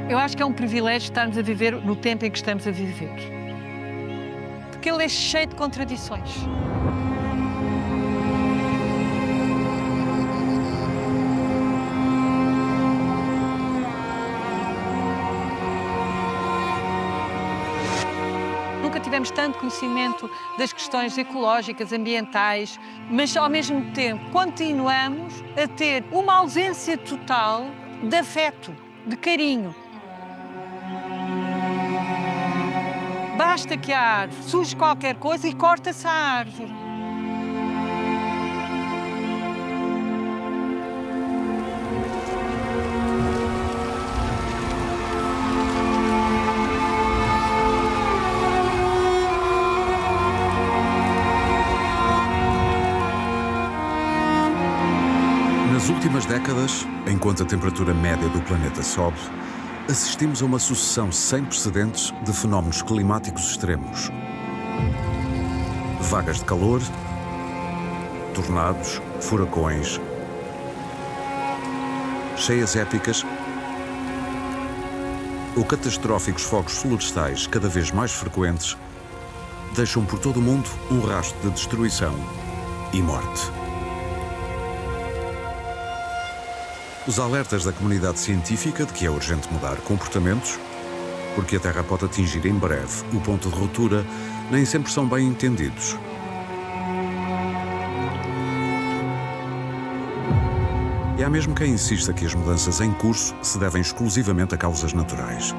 Eu acho que é um privilégio estarmos a viver no tempo em que estamos a viver. Porque ele é cheio de contradições. Nunca tivemos tanto conhecimento das questões ecológicas, ambientais, mas ao mesmo tempo continuamos a ter uma ausência total de afeto, de carinho. Basta que a árvore surja qualquer coisa e corta-se a árvore. Nas últimas décadas, enquanto a temperatura média do planeta sobe, assistimos a uma sucessão sem precedentes de fenómenos climáticos extremos. Vagas de calor, tornados, furacões, cheias épicas ou catastróficos fogos florestais cada vez mais frequentes deixam por todo o mundo um rastro de destruição e morte. Os alertas da comunidade científica de que é urgente mudar comportamentos, porque a Terra pode atingir em breve o ponto de ruptura, nem sempre são bem entendidos. E há mesmo quem insista que as mudanças em curso se devem exclusivamente a causas naturais.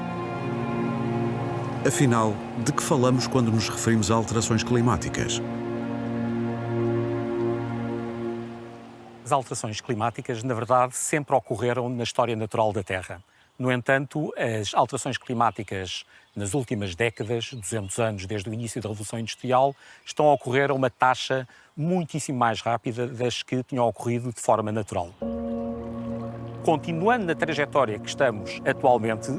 Afinal, de que falamos quando nos referimos a alterações climáticas? As alterações climáticas, na verdade, sempre ocorreram na história natural da Terra. No entanto, as alterações climáticas nas últimas décadas, 200 anos desde o início da Revolução Industrial, estão a ocorrer a uma taxa muitíssimo mais rápida das que tinham ocorrido de forma natural. Continuando na trajetória que estamos atualmente,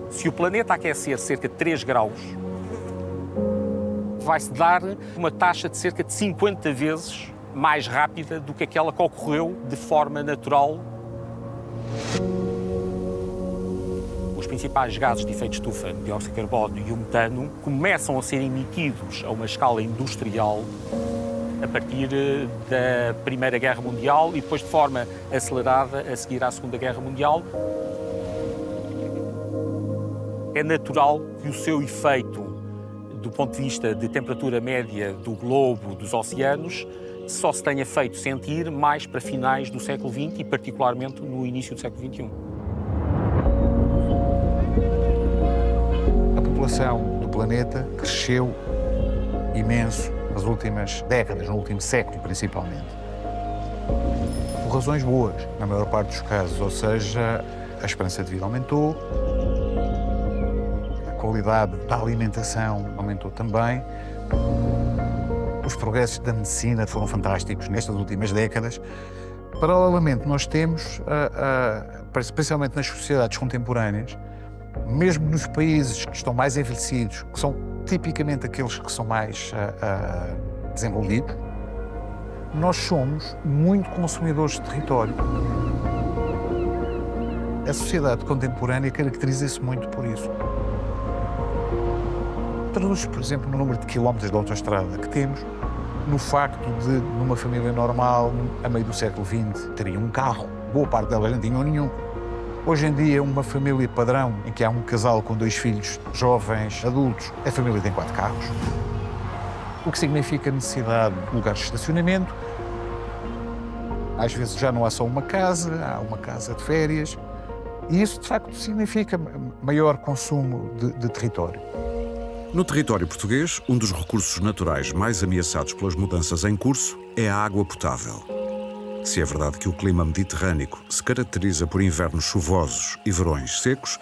se o planeta aquecer cerca de 3 graus, vai-se dar uma taxa de cerca de 50 vezes mais rápida do que aquela que ocorreu de forma natural. Os principais gases de efeito de estufa, o dióxido de carbono e o metano, começam a ser emitidos a uma escala industrial a partir da Primeira Guerra Mundial e depois de forma acelerada a seguir à Segunda Guerra Mundial. É natural que o seu efeito, do ponto de vista de temperatura média do globo, dos oceanos, só se tenha feito sentir mais para finais do século XX e particularmente no início do século XXI. A população do planeta cresceu imenso nas últimas décadas, no último século principalmente. Por razões boas, na maior parte dos casos, ou seja, a esperança de vida aumentou, a qualidade da alimentação aumentou também. Os progressos da medicina foram fantásticos nestas últimas décadas. Paralelamente, nós temos, especialmente nas sociedades contemporâneas, mesmo nos países que estão mais envelhecidos, que são tipicamente aqueles que são mais desenvolvidos, nós somos muito consumidores de território. A sociedade contemporânea caracteriza-se muito por isso. Traduz, por exemplo, no número de quilómetros de autoestrada que temos, no facto de, numa família normal, a meio do século XX, teria um carro. Boa parte delas não tinham nenhum. Hoje em dia, uma família padrão, em que há um casal com 2 filhos jovens, adultos, a família tem 4 carros. O que significa necessidade de lugares de estacionamento. Às vezes já não há só uma casa, há uma casa de férias. E isso, de facto, significa maior consumo de território. No território português, um dos recursos naturais mais ameaçados pelas mudanças em curso é a água potável. Se é verdade que o clima mediterrâneo se caracteriza por invernos chuvosos e verões secos,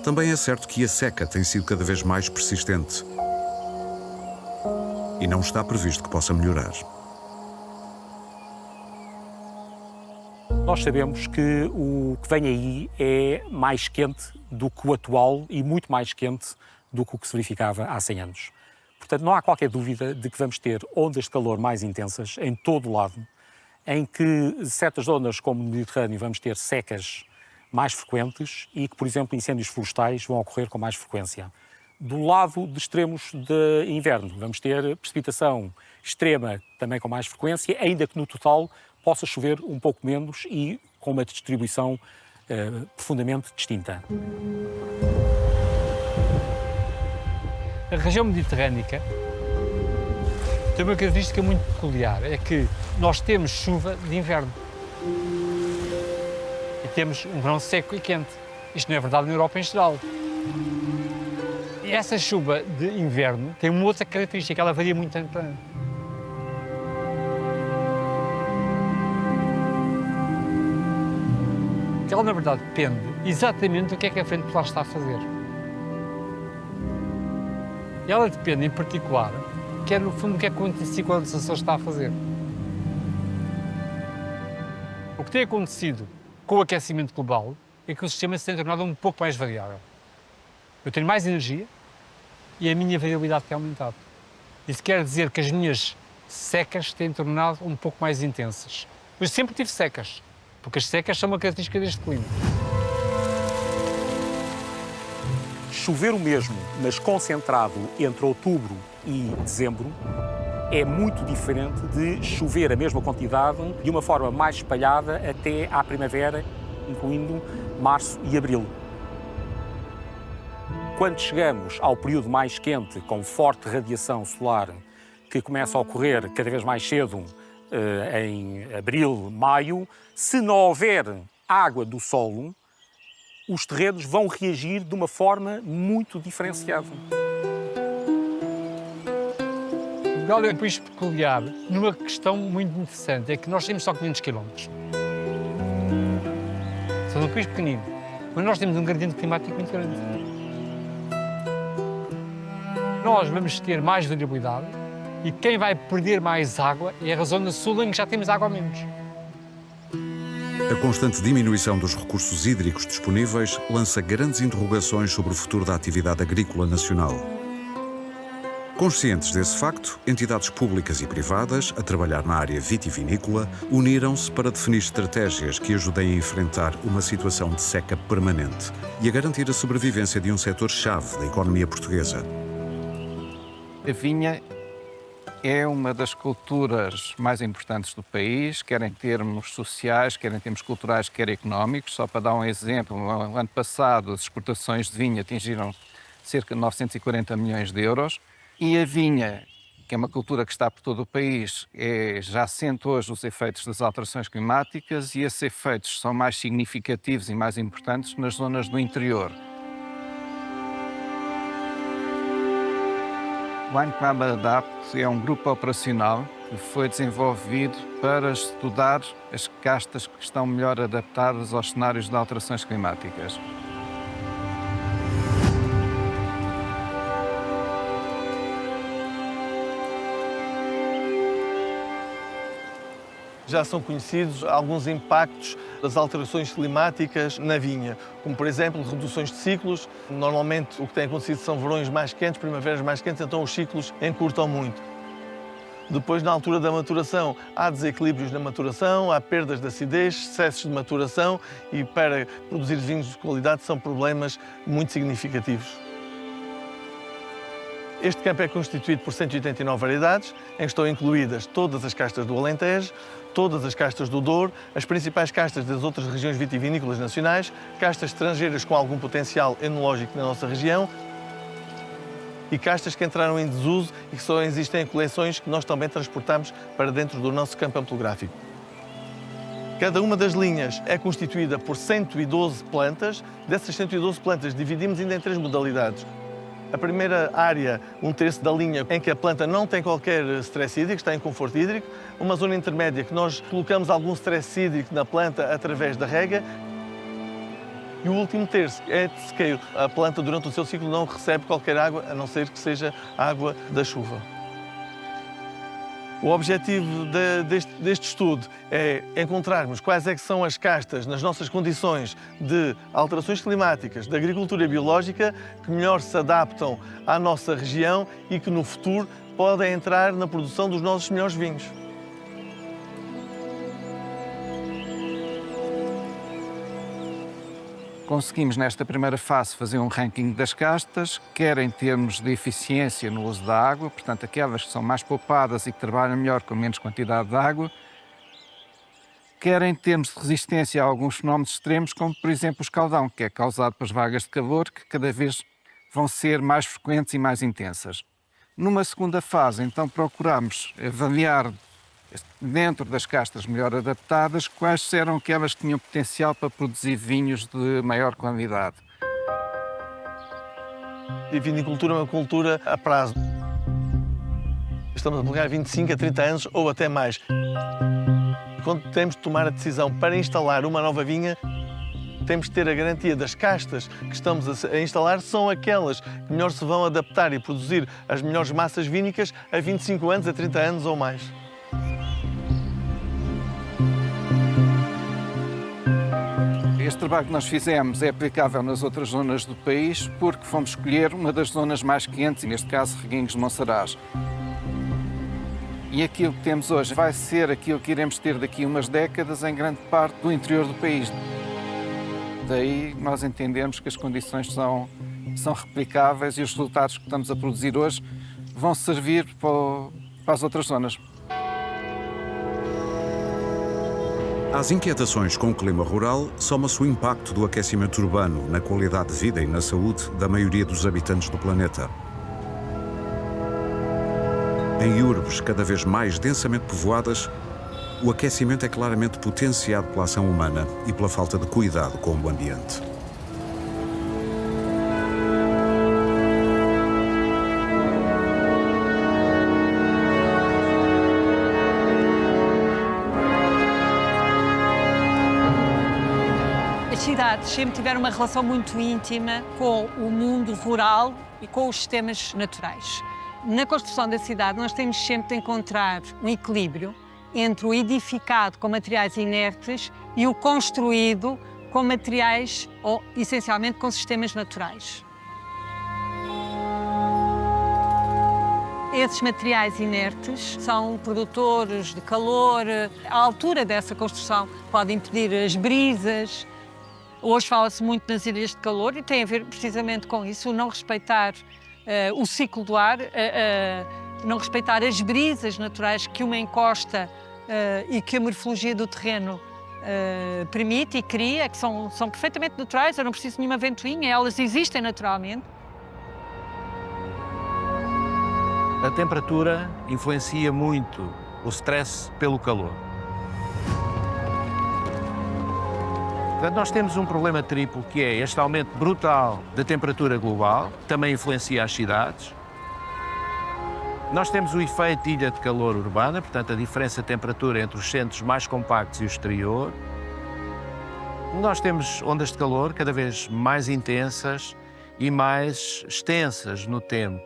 também é certo que a seca tem sido cada vez mais persistente e não está previsto que possa melhorar. Nós sabemos que o que vem aí é mais quente do que o atual e muito mais quente do que o que se verificava há 100 anos. Portanto, não há qualquer dúvida de que vamos ter ondas de calor mais intensas em todo o lado, em que certas zonas, como no Mediterrâneo, vamos ter secas mais frequentes e que, por exemplo, incêndios florestais vão ocorrer com mais frequência. Do lado de extremos de inverno, vamos ter precipitação extrema também com mais frequência, ainda que no total possa chover um pouco menos e com uma distribuição profundamente distinta. A região mediterrânica tem uma característica muito peculiar, é que nós temos chuva de inverno e temos um verão seco e quente. Isto não é verdade na Europa em geral. E essa chuva de inverno tem uma outra característica, ela varia muito ano para ano. Ela, na verdade, depende exatamente do que é que a frente polar está a fazer. E ela depende, em particular, que é, no fundo, o que é que o anticiclone dos Açores está a fazer. O que tem acontecido com o aquecimento global é que o sistema se tem tornado um pouco mais variável. Eu tenho mais energia e a minha variabilidade tem aumentado. Isso quer dizer que as minhas secas têm tornado um pouco mais intensas. Eu sempre tive secas, porque as secas são uma característica deste clima. Chover o mesmo, mas concentrado entre outubro e dezembro, é muito diferente de chover a mesma quantidade de uma forma mais espalhada até à primavera, incluindo março e abril. Quando chegamos ao período mais quente, com forte radiação solar, que começa a ocorrer cada vez mais cedo, em abril, maio, se não houver água do solo, os terrenos vão reagir de uma forma muito diferenciada. Portugal é um país peculiar numa questão muito interessante, é que nós temos só 500 km. Somos um país pequenino, mas nós temos um gradiente climático muito grande. Nós vamos ter mais variabilidade e quem vai perder mais água é a zona sul em que já temos água a menos. A constante diminuição dos recursos hídricos disponíveis lança grandes interrogações sobre o futuro da atividade agrícola nacional. Conscientes desse facto, entidades públicas e privadas, a trabalhar na área vitivinícola, uniram-se para definir estratégias que ajudem a enfrentar uma situação de seca permanente e a garantir a sobrevivência de um setor-chave da economia portuguesa. A vinha é uma das culturas mais importantes do país, quer em termos sociais, quer em termos culturais, quer económicos. Só para dar um exemplo, no ano passado as exportações de vinho atingiram cerca de 940 milhões de euros e a vinha, que é uma cultura que está por todo o país, já sente hoje os efeitos das alterações climáticas e esses efeitos são mais significativos e mais importantes nas zonas do interior. O ANCMAB ADAPT é um grupo operacional que foi desenvolvido para estudar as castas que estão melhor adaptadas aos cenários de alterações climáticas. Já são conhecidos alguns impactos das alterações climáticas na vinha, como, por exemplo, reduções de ciclos. Normalmente, o que tem acontecido são verões mais quentes, primaveras mais quentes, então os ciclos encurtam muito. Depois, na altura da maturação, há desequilíbrios na maturação, há perdas de acidez, excessos de maturação e, para produzir vinhos de qualidade, são problemas muito significativos. Este campo é constituído por 189 variedades, em que estão incluídas todas as castas do Alentejo, todas as castas do Douro, as principais castas das outras regiões vitivinícolas nacionais, castas estrangeiras com algum potencial enológico na nossa região e castas que entraram em desuso e que só existem em coleções que nós também transportamos para dentro do nosso campo ampelográfico. Cada uma das linhas é constituída por 112 plantas. Dessas 112 plantas dividimos ainda em 3 modalidades. A primeira área, 1/3 da linha, em que a planta não tem qualquer stress hídrico, está em conforto hídrico. Uma zona intermédia que nós colocamos algum stress hídrico na planta através da rega. E o último terço é de sequeiro. A planta, durante o seu ciclo, não recebe qualquer água, a não ser que seja água da chuva. O objetivo deste estudo é encontrarmos quais é que são as castas nas nossas condições de alterações climáticas, de agricultura biológica, que melhor se adaptam à nossa região e que no futuro podem entrar na produção dos nossos melhores vinhos. Conseguimos, nesta primeira fase, fazer um ranking das castas, quer em termos de eficiência no uso da água, portanto, aquelas que são mais poupadas e que trabalham melhor com menos quantidade de água, quer em termos de resistência a alguns fenómenos extremos, como, por exemplo, o escaldão, que é causado pelas vagas de calor, que cada vez vão ser mais frequentes e mais intensas. Numa segunda fase, então, procuramos avaliar, dentro das castas melhor adaptadas, quais eram aquelas que tinham potencial para produzir vinhos de maior qualidade. A vinicultura é uma cultura a prazo. Estamos a aplicar 25 a 30 anos ou até mais. Quando temos de tomar a decisão para instalar uma nova vinha, temos de ter a garantia das castas que estamos a instalar são aquelas que melhor se vão adaptar e produzir as melhores massas vínicas a 25 anos, a 30 anos ou mais. Este trabalho que nós fizemos é aplicável nas outras zonas do país porque fomos escolher uma das zonas mais quentes, neste caso Reguengos de Monsaraz. E aquilo que temos hoje vai ser aquilo que iremos ter daqui a umas décadas em grande parte do interior do país. Daí nós entendemos que as condições são replicáveis e os resultados que estamos a produzir hoje vão servir para as outras zonas. Às inquietações com o clima rural, soma-se o impacto do aquecimento urbano na qualidade de vida e na saúde da maioria dos habitantes do planeta. Em urbes cada vez mais densamente povoadas, o aquecimento é claramente potenciado pela ação humana e pela falta de cuidado com o ambiente. As cidades sempre tiveram uma relação muito íntima com o mundo rural e com os sistemas naturais. Na construção da cidade, nós temos sempre de encontrar um equilíbrio entre o edificado com materiais inertes e o construído com materiais, ou essencialmente com sistemas naturais. Esses materiais inertes são produtores de calor. A altura dessa construção pode impedir as brisas. Hoje fala-se muito nas ilhas de calor e tem a ver precisamente com isso, o não respeitar o ciclo do ar, não respeitar as brisas naturais que uma encosta e que a morfologia do terreno permite e cria, que são perfeitamente naturais, eu não preciso de nenhuma ventoinha, elas existem naturalmente. A temperatura influencia muito o stress pelo calor. Portanto, nós temos um problema triplo, que é este aumento brutal da temperatura global, que também influencia as cidades. Nós temos o efeito de ilha de calor urbana, portanto, a diferença de temperatura entre os centros mais compactos e o exterior. Nós temos ondas de calor cada vez mais intensas e mais extensas no tempo.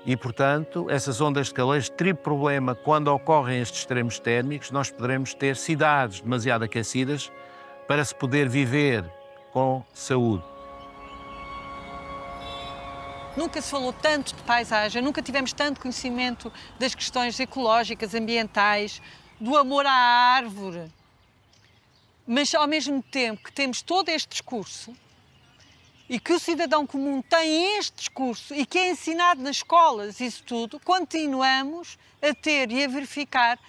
E, portanto, essas ondas de calor, este triplo problema, quando ocorrem estes extremos térmicos, nós poderemos ter cidades demasiado aquecidas para se poder viver com saúde. Nunca se falou tanto de paisagem, nunca tivemos tanto conhecimento das questões ecológicas, ambientais, do amor à árvore. Mas, ao mesmo tempo que temos todo este discurso e que o cidadão comum tem este discurso e que é ensinado nas escolas, isso tudo, continuamos a ter e a verificar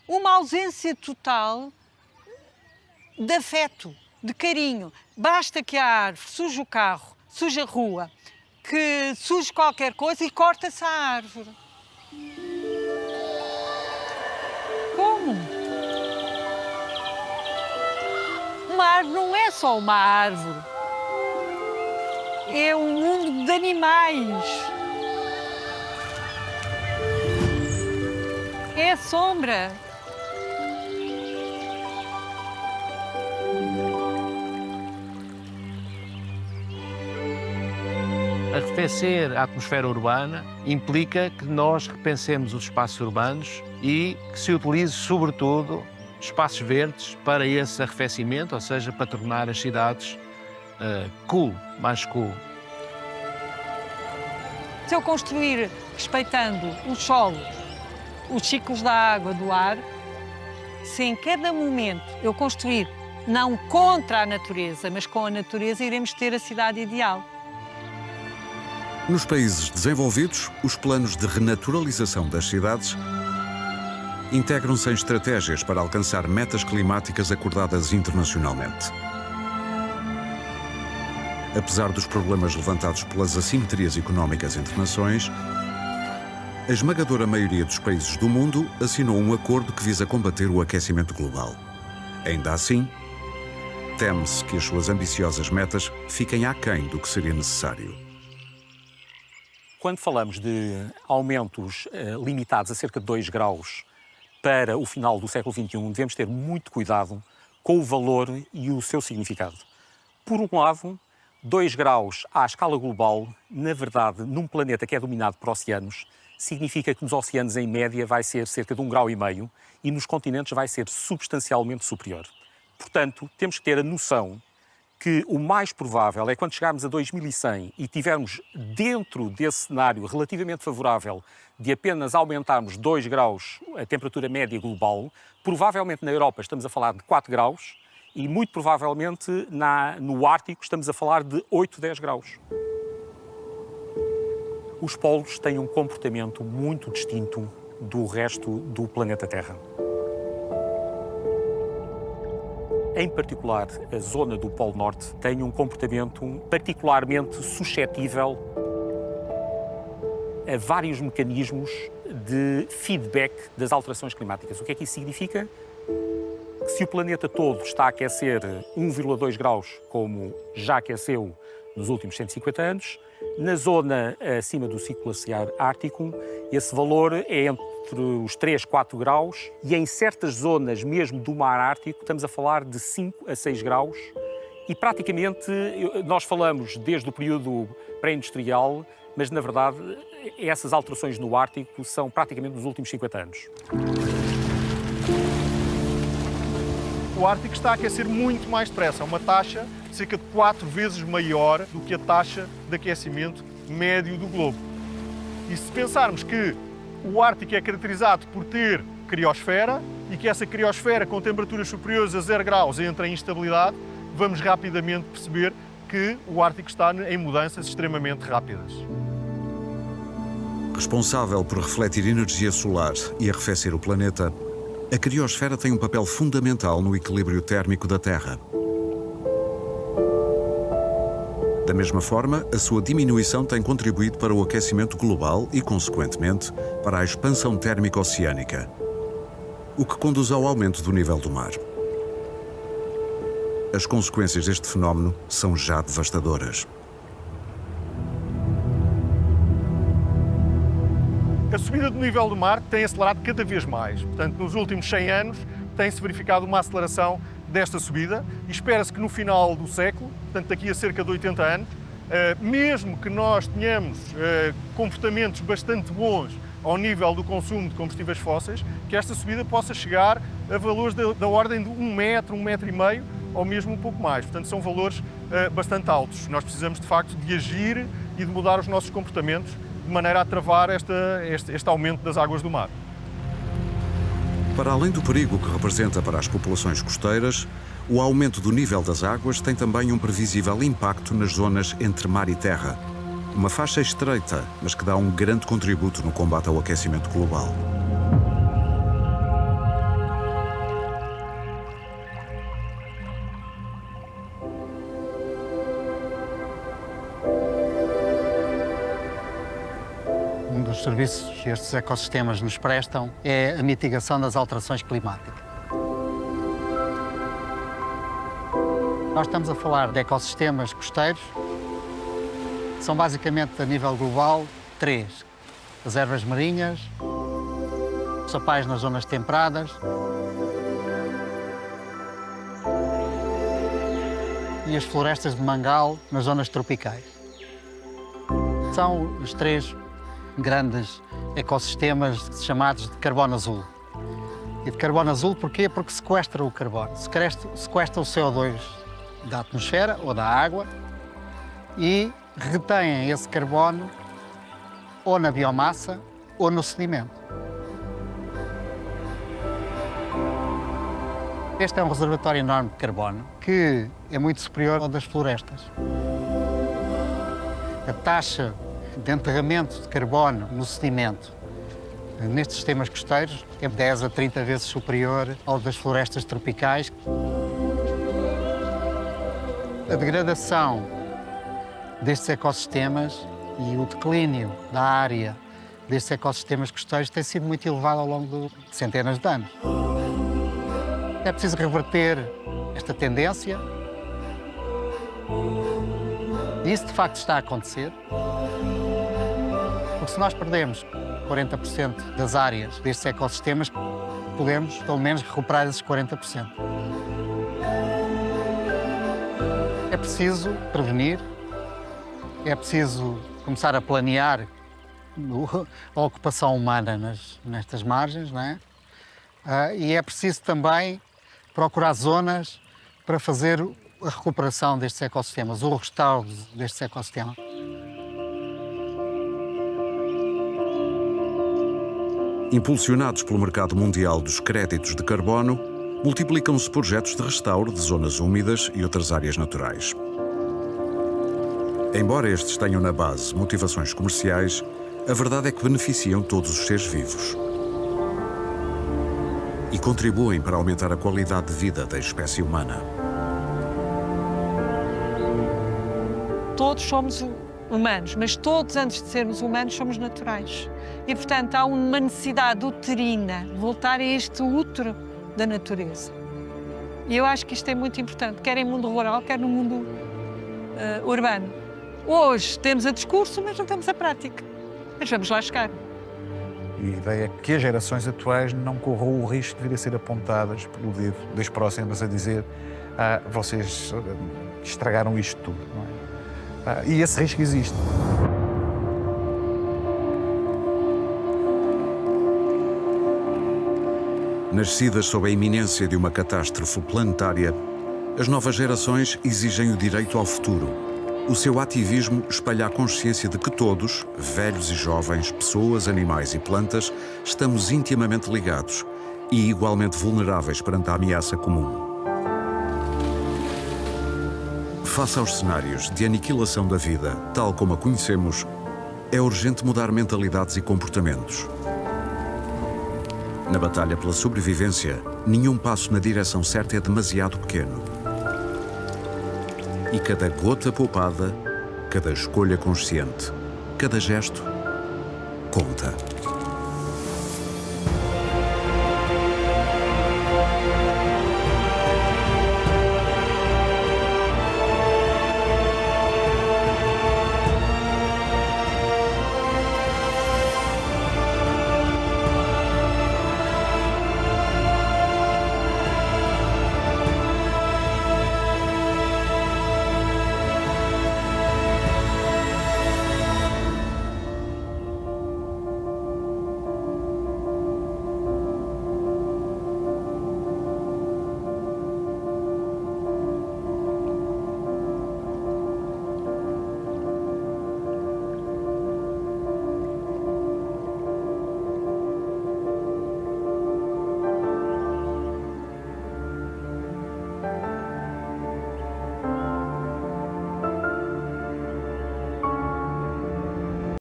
uma ausência total de afeto, de carinho. Basta que a árvore suje o carro, suje a rua, que suje qualquer coisa e corta-se a árvore. Como? Uma árvore não é só uma árvore. É um mundo de animais. É a sombra. Arrefecer a atmosfera urbana implica que nós repensemos os espaços urbanos e que se utilize, sobretudo, espaços verdes para esse arrefecimento, ou seja, para tornar as cidades cool, mais cool. Se eu construir respeitando os solos, os ciclos da água, do ar, se em cada momento eu construir não contra a natureza, mas com a natureza iremos ter a cidade ideal. Nos países desenvolvidos, os planos de renaturalização das cidades integram-se em estratégias para alcançar metas climáticas acordadas internacionalmente. Apesar dos problemas levantados pelas assimetrias económicas entre nações, a esmagadora maioria dos países do mundo assinou um acordo que visa combater o aquecimento global. Ainda assim, teme-se que as suas ambiciosas metas fiquem aquém do que seria necessário. Quando falamos de aumentos limitados a cerca de 2 graus para o final do século XXI, devemos ter muito cuidado com o valor e o seu significado. Por um lado, 2 graus à escala global, na verdade, num planeta que é dominado por oceanos, significa que nos oceanos, em média, vai ser cerca de 1,5 graus e nos continentes vai ser substancialmente superior. Portanto, temos que ter a noção que o mais provável é quando chegarmos a 2100 e tivermos dentro desse cenário relativamente favorável de apenas aumentarmos 2 graus a temperatura média global, provavelmente na Europa estamos a falar de 4 graus e muito provavelmente no Ártico estamos a falar de 8, 10 graus. Os polos têm um comportamento muito distinto do resto do planeta Terra. Em particular, a zona do Polo Norte tem um comportamento particularmente suscetível a vários mecanismos de feedback das alterações climáticas. O que é que isso significa? Que se o planeta todo está a aquecer 1,2 graus, como já aqueceu nos últimos 150 anos, na zona acima do ciclo glaciar ártico, esse valor é entre os 3, 4 graus e em certas zonas mesmo do mar Ártico estamos a falar de 5 a 6 graus e praticamente nós falamos desde o período pré-industrial, mas na verdade essas alterações no Ártico são praticamente dos últimos 50 anos. O Ártico está a aquecer muito mais depressa, uma taxa cerca de 4 vezes maior do que a taxa de aquecimento médio do globo. E se pensarmos que o Ártico é caracterizado por ter criosfera e que essa criosfera com temperaturas superiores a 0 graus entra em instabilidade, vamos rapidamente perceber que o Ártico está em mudanças extremamente rápidas. Responsável por refletir energia solar e arrefecer o planeta, a criosfera tem um papel fundamental no equilíbrio térmico da Terra. Da mesma forma, a sua diminuição tem contribuído para o aquecimento global e, consequentemente, para a expansão térmica oceânica, o que conduz ao aumento do nível do mar. As consequências deste fenómeno são já devastadoras. A subida do nível do mar tem acelerado cada vez mais. Portanto, nos últimos 100 anos tem-se verificado uma aceleração desta subida e espera-se que no final do século, portanto daqui a cerca de 80 anos, mesmo que nós tenhamos comportamentos bastante bons ao nível do consumo de combustíveis fósseis, que esta subida possa chegar a valores da ordem de 1 metro, 1,5 metro, ou mesmo um pouco mais. Portanto, são valores bastante altos. Nós precisamos, de facto, de agir e de mudar os nossos comportamentos de maneira a travar este aumento das águas do mar. Para além do perigo que representa para as populações costeiras, o aumento do nível das águas tem também um previsível impacto nas zonas entre mar e terra. Uma faixa estreita, mas que dá um grande contributo no combate ao aquecimento global. Um dos serviços que estes ecossistemas nos prestam é a mitigação das alterações climáticas. Nós estamos a falar de ecossistemas costeiros, são basicamente, a nível global, 3. As ervas marinhas, os sapais nas zonas temperadas e as florestas de mangal nas zonas tropicais. São os 3 grandes ecossistemas chamados de carbono azul. E de carbono azul porquê? Porque sequestra o carbono, sequestra o CO2 da atmosfera ou da água e retêm esse carbono ou na biomassa ou no sedimento. Este é um reservatório enorme de carbono que é muito superior ao das florestas. A taxa de enterramento de carbono no sedimento nestes sistemas costeiros é 10 a 30 vezes superior ao das florestas tropicais. A degradação destes ecossistemas e o declínio da área destes ecossistemas costeiros tem sido muito elevado ao longo de centenas de anos. É preciso reverter esta tendência. E isso, de facto, está a acontecer. Porque se nós perdemos 40% das áreas destes ecossistemas, podemos, pelo menos, recuperar esses 40%. É preciso prevenir, é preciso começar a planear a ocupação humana nestas margens, não é? E é preciso também procurar zonas para fazer a recuperação destes ecossistemas, o restauro destes ecossistemas. Impulsionados pelo mercado mundial dos créditos de carbono, multiplicam-se projetos de restauro de zonas úmidas e outras áreas naturais. Embora estes tenham na base motivações comerciais, a verdade é que beneficiam todos os seres vivos e contribuem para aumentar a qualidade de vida da espécie humana. Todos somos humanos, mas todos, antes de sermos humanos, somos naturais. E, portanto, há uma necessidade uterina de voltar a este útero da natureza. E eu acho que isto é muito importante, quer em mundo rural, quer no mundo urbano. Hoje temos a discurso, mas não temos a prática. Mas vamos lá chegar. E a ideia é que as gerações atuais não corram o risco de vir a ser apontadas pelo dedo das próximas a dizer vocês estragaram isto tudo, não é? E esse risco existe. Nascidas sob a iminência de uma catástrofe planetária, as novas gerações exigem o direito ao futuro. O seu ativismo espalha a consciência de que todos, velhos e jovens, pessoas, animais e plantas, estamos intimamente ligados e igualmente vulneráveis perante a ameaça comum. Face aos cenários de aniquilação da vida, tal como a conhecemos, é urgente mudar mentalidades e comportamentos. Na batalha pela sobrevivência, nenhum passo na direção certa é demasiado pequeno. E cada gota poupada, cada escolha consciente, cada gesto, conta.